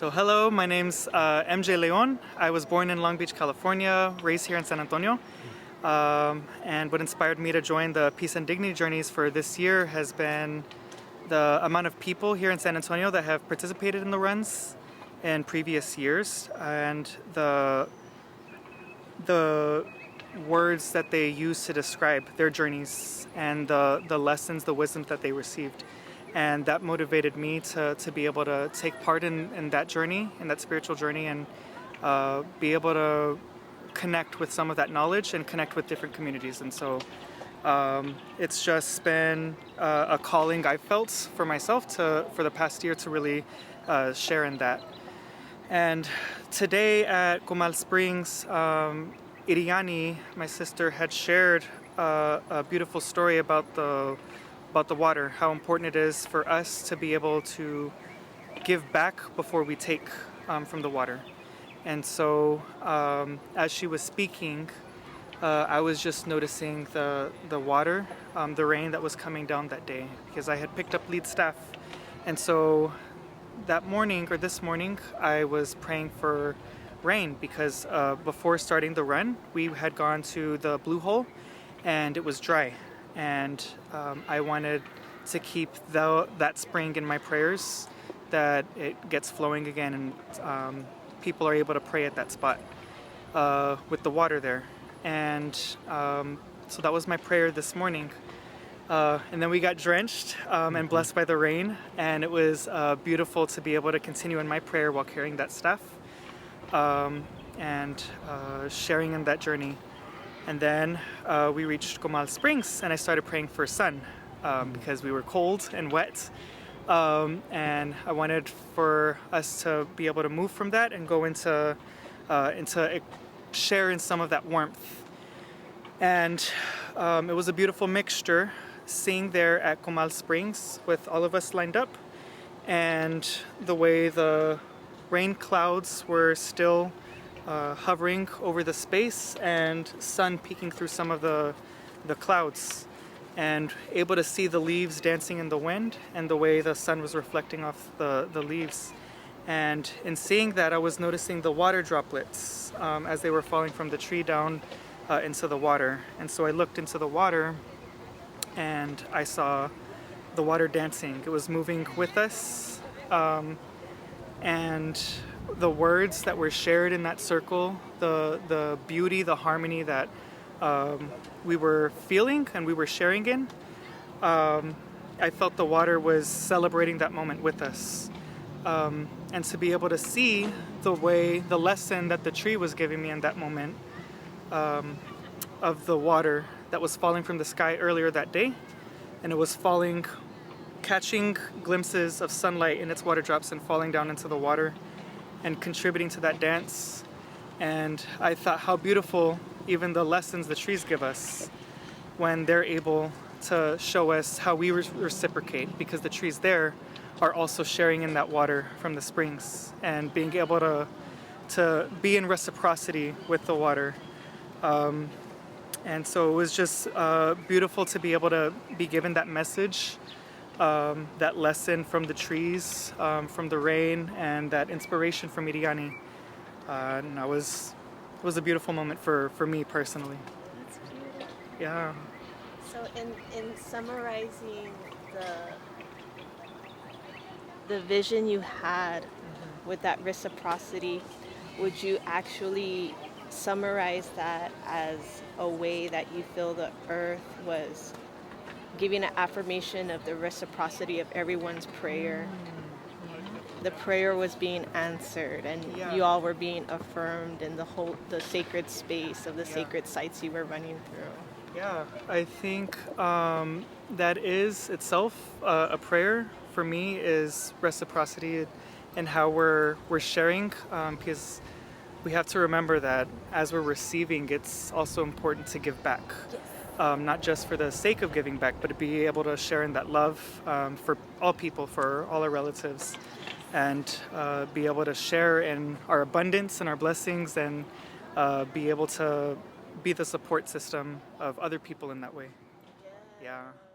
So hello, my name's MJ León. I was born in Long Beach, California, raised here in San Antonio. And what inspired me to join the Peace and Dignity Journeys for this year has been the amount of people here in San Antonio that have participated in the runs in previous years, and the words that they use to describe their journeys and the lessons, the wisdom that they received. And that motivated me to be able to take part in that journey, in that spiritual journey, and be able to connect with some of that knowledge and connect with different communities. And so it's just been a calling I felt for myself for the past year to really share in that. And today at Comal Springs, Iriani, my sister, had shared a beautiful story about the water, how important it is for us to be able to give back before we take from the water. And so as she was speaking, I was just noticing the water, the rain that was coming down that day, because I had picked up lead staff. And so that morning, or this morning, I was praying for rain, because before starting the run, we had gone to the Blue Hole and it was dry. And I wanted to keep that spring in my prayers, that it gets flowing again, and people are able to pray at that spot with the water there. And so that was my prayer this morning. And then we got drenched and blessed by the rain, and it was beautiful to be able to continue in my prayer while carrying that staff and sharing in that journey. And then we reached Comal Springs, and I started praying for sun because we were cold and wet. And I wanted for us to be able to move from that and go into share in some of that warmth. And it was a beautiful mixture, seeing there at Comal Springs with all of us lined up, and the way the rain clouds were still hovering over the space, and sun peeking through some of the clouds, and able to see the leaves dancing in the wind and the way the sun was reflecting off the leaves. And in seeing that, I was noticing the water droplets as they were falling from the tree down into the water. And so I looked into the water and I saw the water dancing. It was moving with us. And the words that were shared in that circle, the beauty, the harmony that we were feeling and we were sharing in, I felt the water was celebrating that moment with us. And to be able to see the lesson that the tree was giving me in that moment, of the water that was falling from the sky earlier that day, and it was falling, catching glimpses of sunlight in its water drops and falling down into the water and contributing to that dance. And I thought how beautiful even the lessons the trees give us when they're able to show us how we reciprocate, because the trees there are also sharing in that water from the springs and being able to be in reciprocity with the water. And so it was just beautiful to be able to be given that message, that lesson from the trees, from the rain, and that inspiration from Iriani. And it was a beautiful moment for me personally. That's beautiful. Yeah. So in summarizing the vision you had with that reciprocity, would you actually summarize that as a way that you feel the earth was giving an affirmation of the reciprocity of everyone's prayer? The prayer was being answered, and you all were being affirmed in the sacred space of the sacred sites you were running through. Yeah, I think that is itself a prayer for me, is reciprocity and how we're sharing, because we have to remember that as we're receiving, it's also important to give back. Yes. Not just for the sake of giving back, but to be able to share in that love for all people, for all our relatives, and be able to share in our abundance and our blessings, and be able to be the support system of other people in that way. Yeah. Yeah.